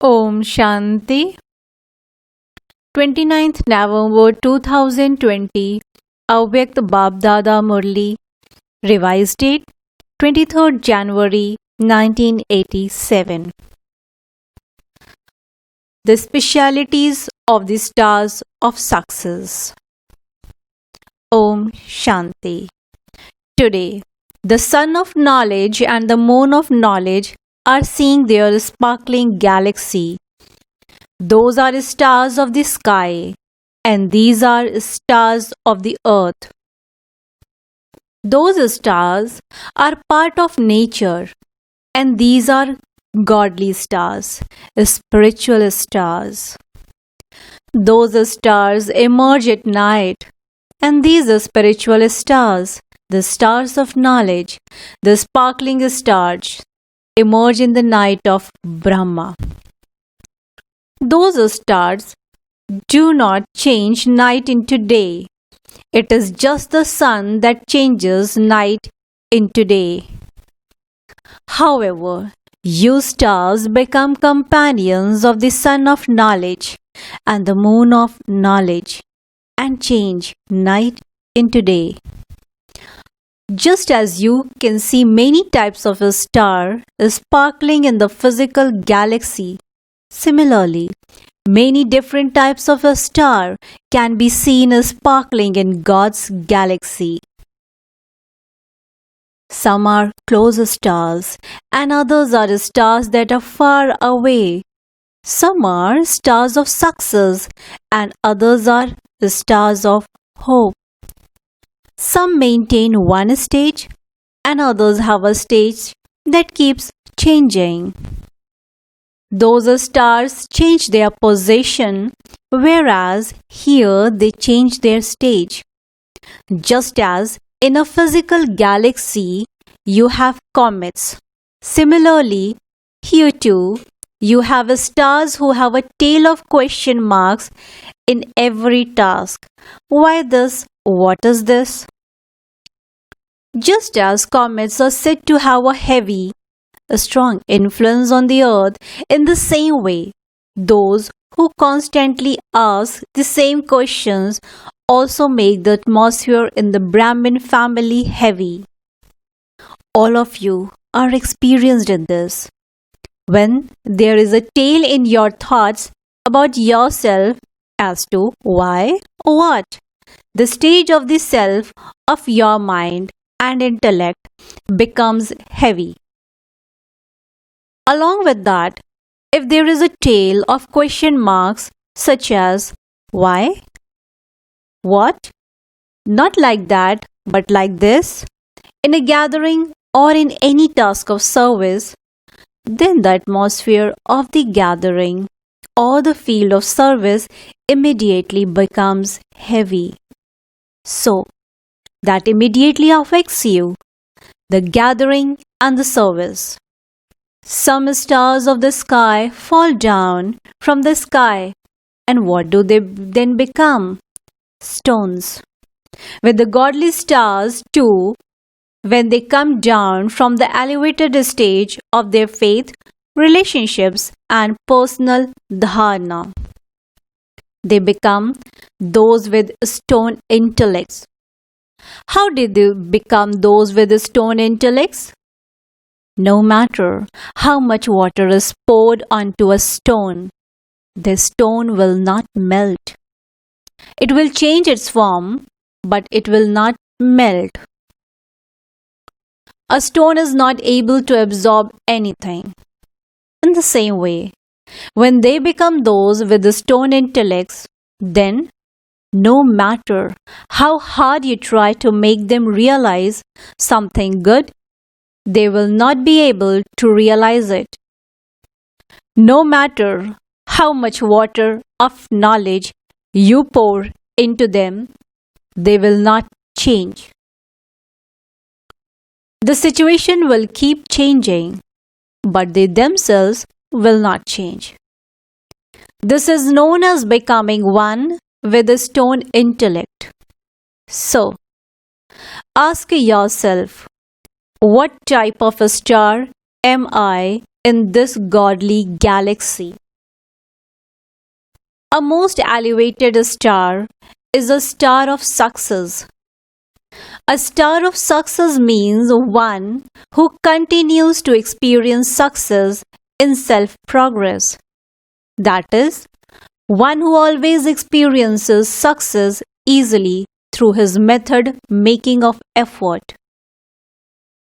Om Shanti. 29th November 2020. Avyakt Baapdada Murli. Revised date 23rd January 1987. The specialities of the stars of success. Om Shanti. Today, the sun of knowledge and the moon of knowledge are seeing their sparkling galaxy. Those are stars of the sky, and these are stars of the earth. Those stars are part of nature, and these are godly stars, spiritual stars. Those stars emerge at night, and these are spiritual stars, the stars of knowledge, the sparkling stars, emerge in the night of Brahma. Those stars do not change night into day. It is just the sun that changes night into day. However, you stars become companions of the sun of knowledge and the moon of knowledge and change night into day. Just as you can see many types of a star sparkling in the physical galaxy, similarly, many different types of a star can be seen sparkling in God's galaxy. Some are close stars, and others are stars that are far away. Some are stars of success, and others are stars of hope. Some maintain one stage, and others have a stage that keeps changing. Those stars change their position, whereas here they change their stage. Just as in a physical galaxy you have comets, similarly here too you have stars who have a tail of question marks in every task. Why this? What is this? Just as comets are said to have a strong influence on the earth, in the same way, those who constantly ask the same questions also make the atmosphere in the Brahmin family heavy. All of you are experienced in this. When there is a tail in your thoughts about yourself as to why, what, the stage of the self of your mind and intellect becomes heavy. Along with that, if there is a tail of question marks such as why, what, not like that, but like this, in a gathering or in any task of service, then the atmosphere of the gathering or the field of service immediately becomes heavy. So, that immediately affects you, the gathering and the service. Some stars of the sky fall down from the sky, and what do they then become? Stones. With the godly stars too, when they come down from the elevated stage of their faith, relationships and personal dharana, they become those with stone intellects. How did they become those with stone intellects? No matter how much water is poured onto a stone, the stone will not melt. It will change its form, but it will not melt. A stone is not able to absorb anything. In the same way, when they become those with the stone intellects, then no matter how hard you try to make them realize something good, they will not be able to realize it. No matter how much water of knowledge you pour into them, they will not change. The situation will keep changing, but they themselves will not change. This is known as becoming one with the stone intellect. So, ask yourself, what type of a star am I in this godly galaxy? A most elevated star is a star of success. A star of success means one who continues to experience success in self-progress. That is, one who always experiences success easily through his method making of effort.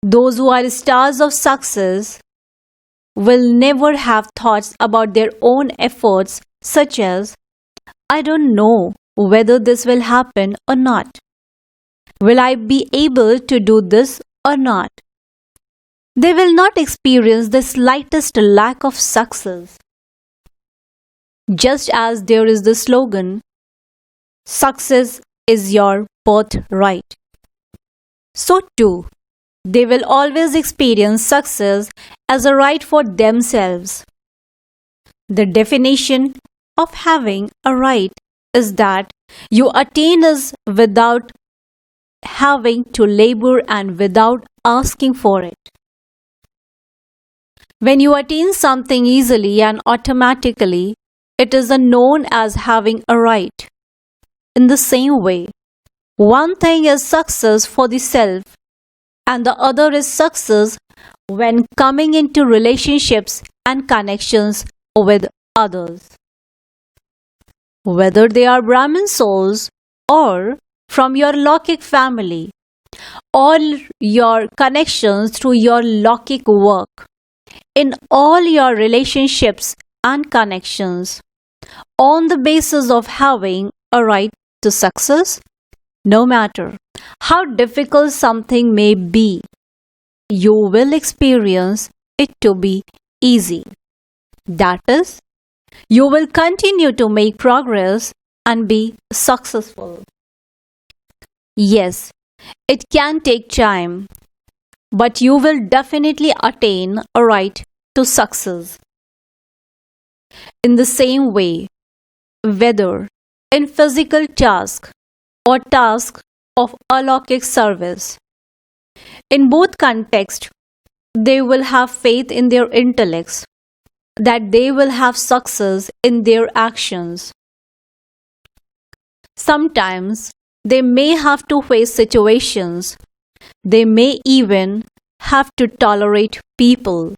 Those who are stars of success will never have thoughts about their own efforts such as, I don't know whether this will happen or not. Will I be able to do this or not? They will not experience the slightest lack of success. Just as there is the slogan, success is your birthright. So too, they will always experience success as a right for themselves. The definition of having a right is that you attain it without having to labor and without asking for it. When you attain something easily and automatically, it is known as having a right. In the same way, one thing is success for the self and the other is success when coming into relationships and connections with others. Whether they are Brahmin souls or from your Lokik family, all your connections through your Lokik work, in all your relationships and connections, on the basis of having a right to success, no matter how difficult something may be, you will experience it to be easy. That is, you will continue to make progress and be successful. Yes, it can take time, but you will definitely attain a right to success. In the same way, whether in physical task or task of alokik service, in both contexts, they will have faith in their intellects that they will have success in their actions. Sometimes they may have to face situations, they may even have to tolerate people,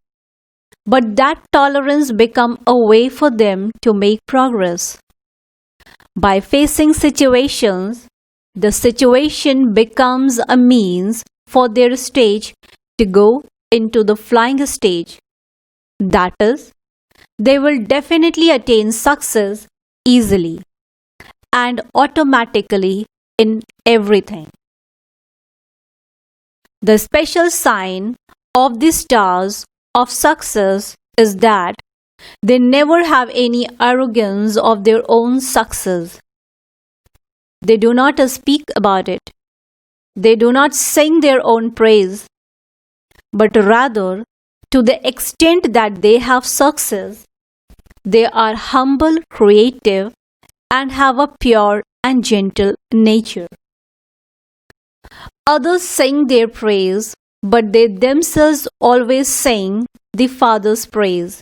but that tolerance becomes a way for them to make progress. By facing situations, the situation becomes a means for their stage to go into the flying stage. That is, they will definitely attain success easily and automatically in everything. The special sign of the stars of success is that they never have any arrogance of their own success. They do not speak about it. They do not sing their own praise, but rather, to the extent that they have success, they are humble, creative, and have a pure and gentle nature. Others sing their praise, but they themselves always sing the Father's praise.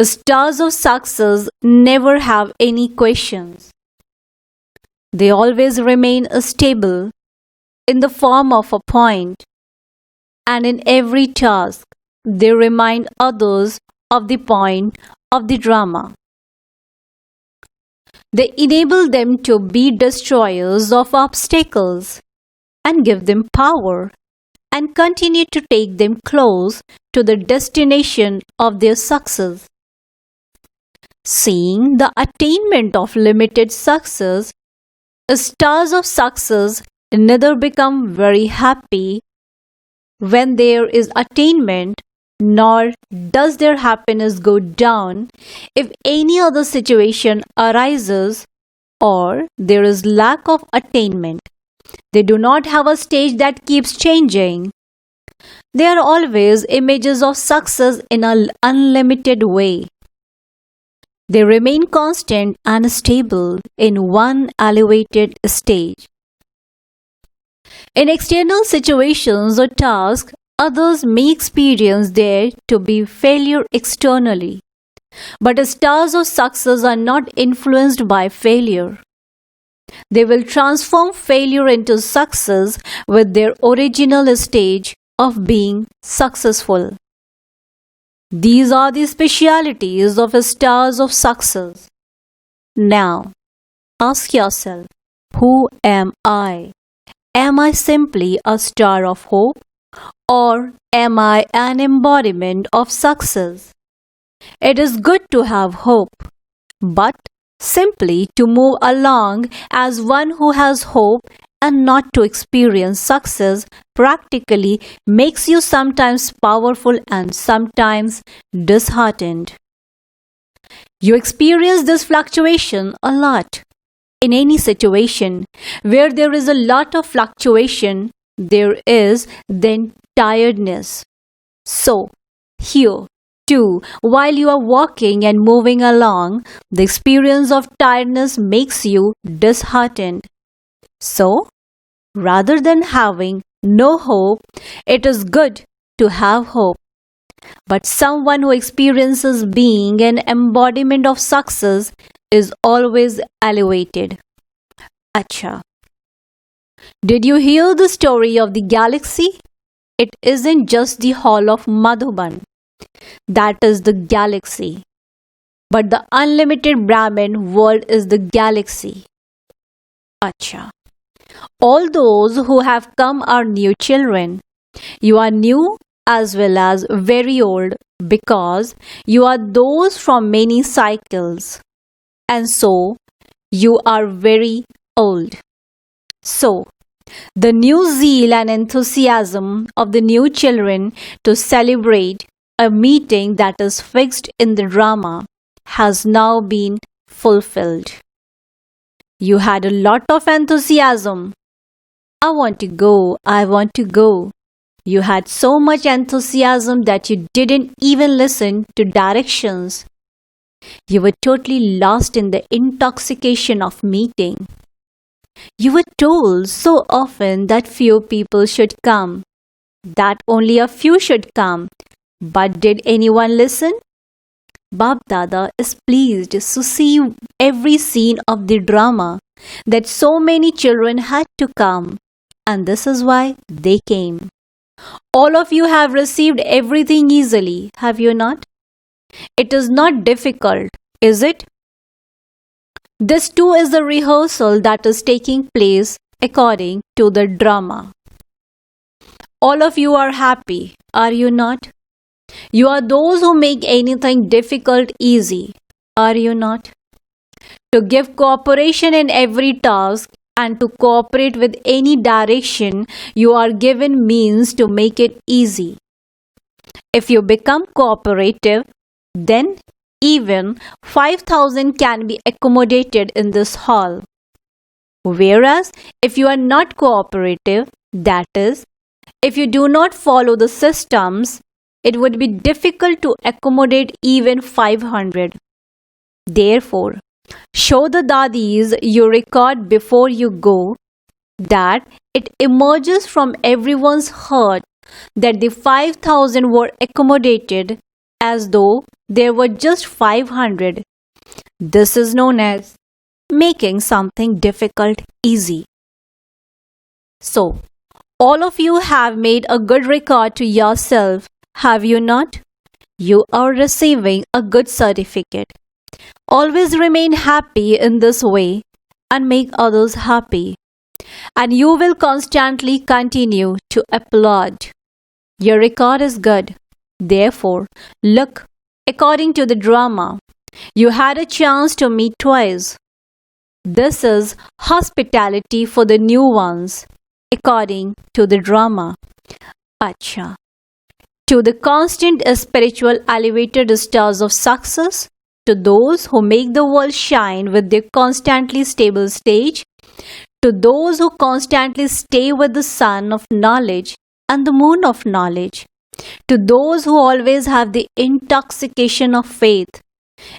Stars of success never have any questions. They always remain stable in the form of a point, and in every task they remind others of the point of the drama. They enable them to be destroyers of obstacles and give them power and continue to take them close to the destination of their success. Seeing the attainment of limited success, stars of success neither become very happy when there is attainment, nor does their happiness go down if any other situation arises or there is lack of attainment. They do not have a stage that keeps changing. They are always images of success in an unlimited way. They remain constant and stable in one elevated stage. In external situations or tasks, others may experience there to be failure externally, But stars of success are not influenced by failure. They will transform failure into success with their original stage of being successful. These are the specialities of stars of success. Now, ask yourself, who am I? Am I simply a star of hope? Or am I an embodiment of success? It is good to have hope, but simply to move along as one who has hope and not to experience success practically makes you sometimes powerful and sometimes disheartened. You experience this fluctuation a lot. In any situation where there is a lot of fluctuation, there is then tiredness. So, here too, while you are walking and moving along, the experience of tiredness makes you disheartened. So, rather than having no hope, it is good to have hope. But someone who experiences being an embodiment of success is always elevated. Acha. Did you hear the story of the galaxy? It isn't just the hall of Madhuban. That is the galaxy. But the unlimited Brahman world is the galaxy. Acha. All those who have come are new children. You are new as well as very old because you are those from many cycles. And so, you are very old. So, the new zeal and enthusiasm of the new children to celebrate a meeting that is fixed in the drama has now been fulfilled. You had a lot of enthusiasm. I want to go, I want to go. You had so much enthusiasm that you didn't even listen to directions. You were totally lost in the intoxication of meeting. You were told so often that few people should come, that only a few should come. But did anyone listen? Baapdada is pleased to see every scene of the drama, that so many children had to come, and this is why they came. All of you have received everything easily, have you not? It is not difficult, is it? This too is the rehearsal that is taking place according to the drama. All of you are happy, are you not? You are those who make anything difficult easy, are you not? To give cooperation in every task and to cooperate with any direction you are given means to make it easy. If you become cooperative, then even 5,000 can be accommodated in this hall. Whereas, if you are not cooperative, that is, if you do not follow the systems, it would be difficult to accommodate even 500. Therefore, show the dadis you record before you go that it emerges from everyone's heart that the 5,000 were accommodated as though there were just 500. This is known as making something difficult easy. So, all of you have made a good record to yourself, have you not? You are receiving a good certificate. Always remain happy in this way and make others happy. And you will constantly continue to applaud. Your record is good. Therefore, look, according to the drama, you had a chance to meet twice. This is hospitality for the new ones, according to the drama. Acha. To the constant spiritual elevated stars of success, to those who make the world shine with their constantly stable stage, to those who constantly stay with the sun of knowledge and the moon of knowledge, to those who always have the intoxication of faith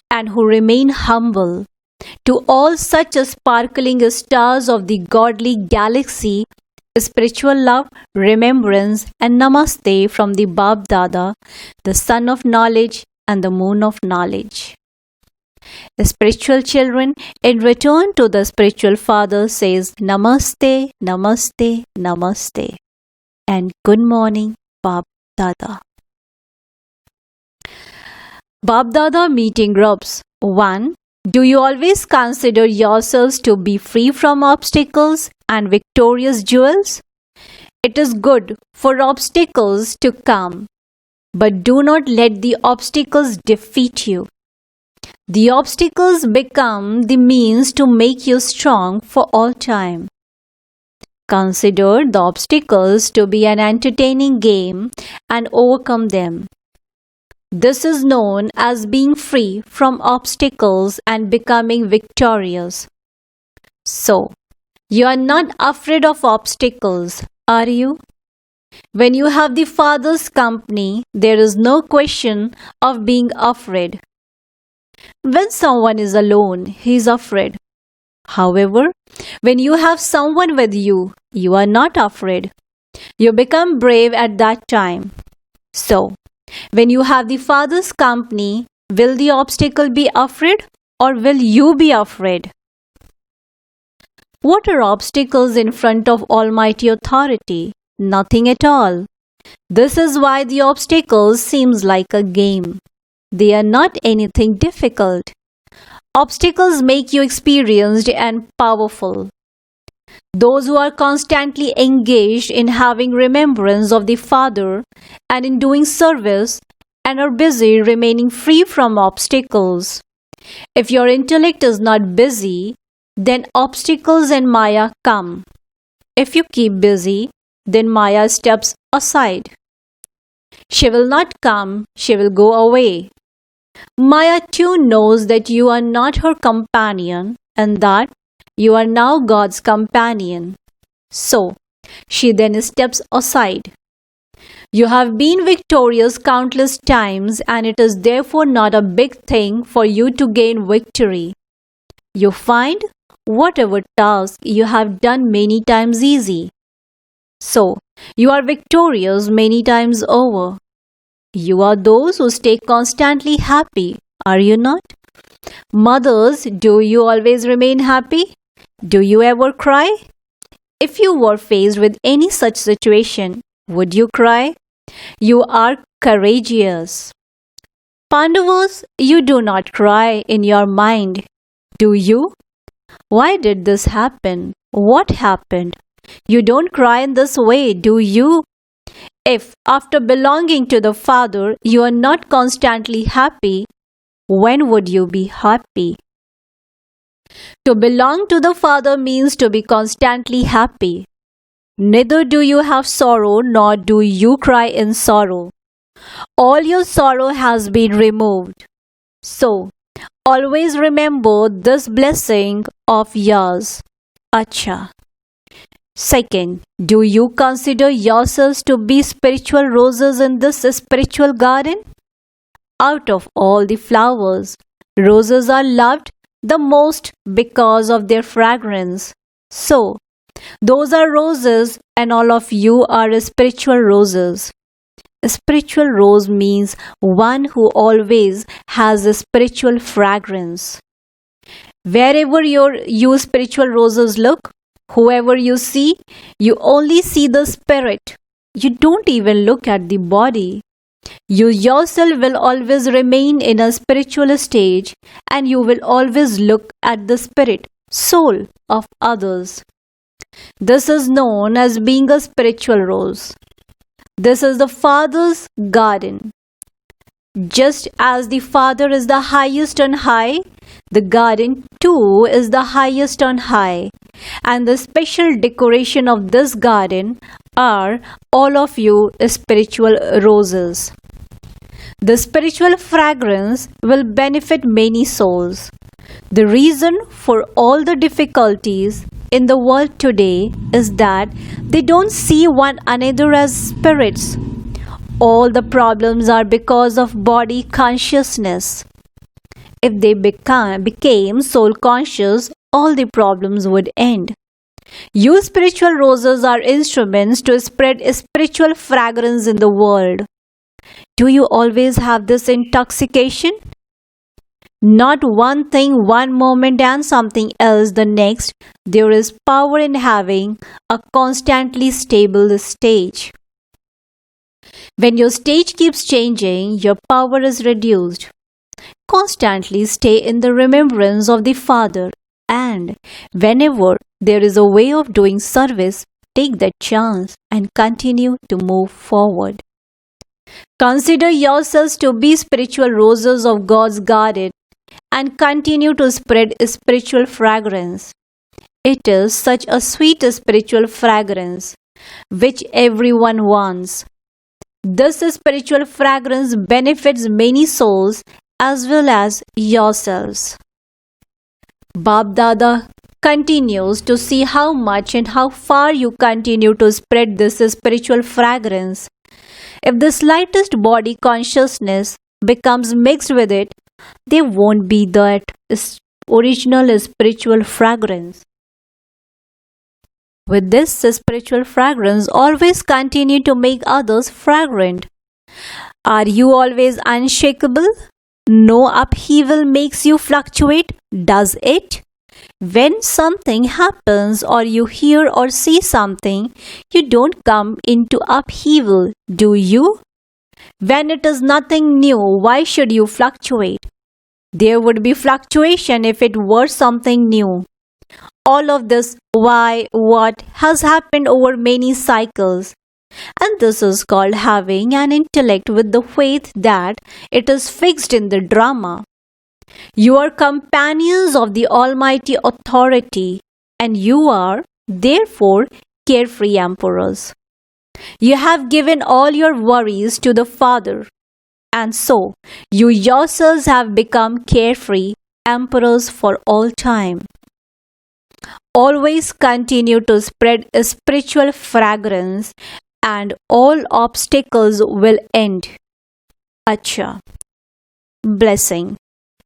and who remain humble, to all such sparkling stars of the godly galaxy, spiritual love, remembrance and namaste from the Baapdada, the Son of Knowledge and the moon of knowledge. Spiritual children, in return to the spiritual father, says Namaste, Namaste, Namaste, and good morning, Baapdada. Baapdada meeting groups. 1. Do you always consider yourselves to be free from obstacles and victorious jewels? It is good for obstacles to come, but do not let the obstacles defeat you. The obstacles become the means to make you strong for all time. Consider the obstacles to be an entertaining game and overcome them. This is known as being free from obstacles and becoming victorious. So, you are not afraid of obstacles, are you? When you have the Father's company, there is no question of being afraid. When someone is alone, he is afraid. However, when you have someone with you, you are not afraid. You become brave at that time. So, when you have the Father's company, will the obstacle be afraid or will you be afraid? What are obstacles in front of Almighty Authority? Nothing at all. This is why the obstacles seems like a game. They are not anything difficult. Obstacles make you experienced and powerful. Those who are constantly engaged in having remembrance of the Father and in doing service and are busy remaining free from obstacles. If your intellect is not busy, then obstacles and Maya come. If you keep busy, then Maya steps aside. She will not come, she will go away. Maya too knows that you are not her companion and that you are now God's companion. So, she then steps aside. You have been victorious countless times and it is therefore not a big thing for you to gain victory. You find whatever task you have done many times easy. So, you are victorious many times over. You are those who stay constantly happy, are you not? Mothers, do you always remain happy? Do you ever cry? If you were faced with any such situation, would you cry? You are courageous. Pandavas, you do not cry in your mind, do you? Why did this happen? What happened? You don't cry in this way, do you? If, after belonging to the Father, you are not constantly happy, when would you be happy? To belong to the Father means to be constantly happy. Neither do you have sorrow nor do you cry in sorrow. All your sorrow has been removed. So, always remember this blessing of yours. Acha. Second, do you consider yourselves to be spiritual roses in this spiritual garden? Out of all the flowers, roses are loved the most because of their fragrance. So, those are roses and all of you are spiritual roses. A spiritual rose means one who always has a spiritual fragrance. Wherever you spiritual roses look, whoever you see, you only see the spirit. You don't even look at the body. You yourself will always remain in a spiritual stage and you will always look at the spirit, soul of others. This is known as being a spiritual rose. This is the Father's garden. Just as the Father is the highest on high, the garden too is the highest on high. And the special decoration of this garden are all of you spiritual roses. The spiritual fragrance will benefit many souls. The reason for all the difficulties in the world today is that they don't see one another as spirits. All the problems are because of body consciousness. If they became soul conscious, all the problems would end. You spiritual roses are instruments to spread spiritual fragrance in the world. Do you always have this intoxication? Not one thing one moment and something else the next. There is power in having a constantly stable stage. When your stage keeps changing, your power is reduced. Constantly stay in the remembrance of the Father, and whenever there is a way of doing service, take that chance and continue to move forward. Consider yourselves to be spiritual roses of God's garden and continue to spread spiritual fragrance. It is such a sweet spiritual fragrance which everyone wants. This spiritual fragrance benefits many souls as well as yourselves. Baapdada continues to see how much and how far you continue to spread this spiritual fragrance. If the slightest body consciousness becomes mixed with it, there won't be that original spiritual fragrance. With this spiritual fragrance, always continue to make others fragrant. Are you always unshakable? No upheaval makes you fluctuate, does it? When something happens or you hear or see something, you don't come into upheaval, do you? When it is nothing new, why should you fluctuate? There would be fluctuation if it were something new. All of this why, what has happened over many cycles. And this is called having an intellect with the faith that it is fixed in the drama. You are companions of the Almighty Authority, and you are, therefore, carefree emperors. You have given all your worries to the Father, and so you yourselves have become carefree emperors for all time. Always continue to spread a spiritual fragrance, and all obstacles will end. Acha. Blessing.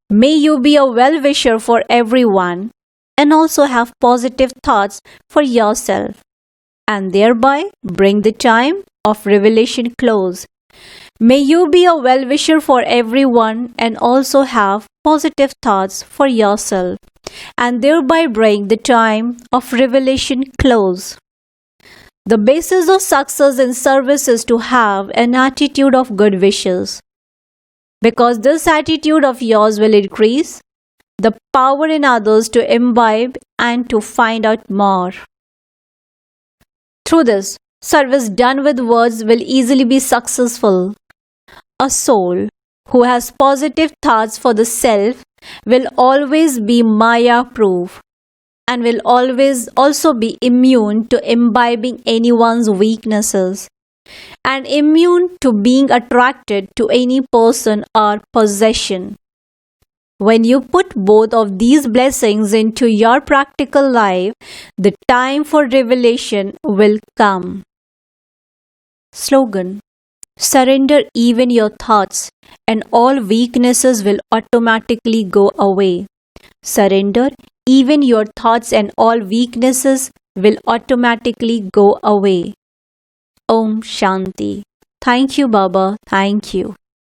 May you be a well-wisher for everyone and also have positive thoughts for yourself, and thereby bring the time of revelation close. May you be a well-wisher for everyone and also have positive thoughts for yourself, and thereby bring the time of revelation close. The basis of success in service is to have an attitude of good wishes. Because this attitude of yours will increase the power in others to imbibe and to find out more. Through this, service done with words will easily be successful. A soul who has positive thoughts for the self will always be Maya-proof and will always also be immune to imbibing anyone's weaknesses and immune to being attracted to any person or possession. When you put both of these blessings into your practical life, the time for revelation will come. Slogan: surrender even your thoughts, and all weaknesses will automatically go away. Surrender even your thoughts, and all weaknesses will automatically go away. Om Shanti. Thank you, Baba. Thank you.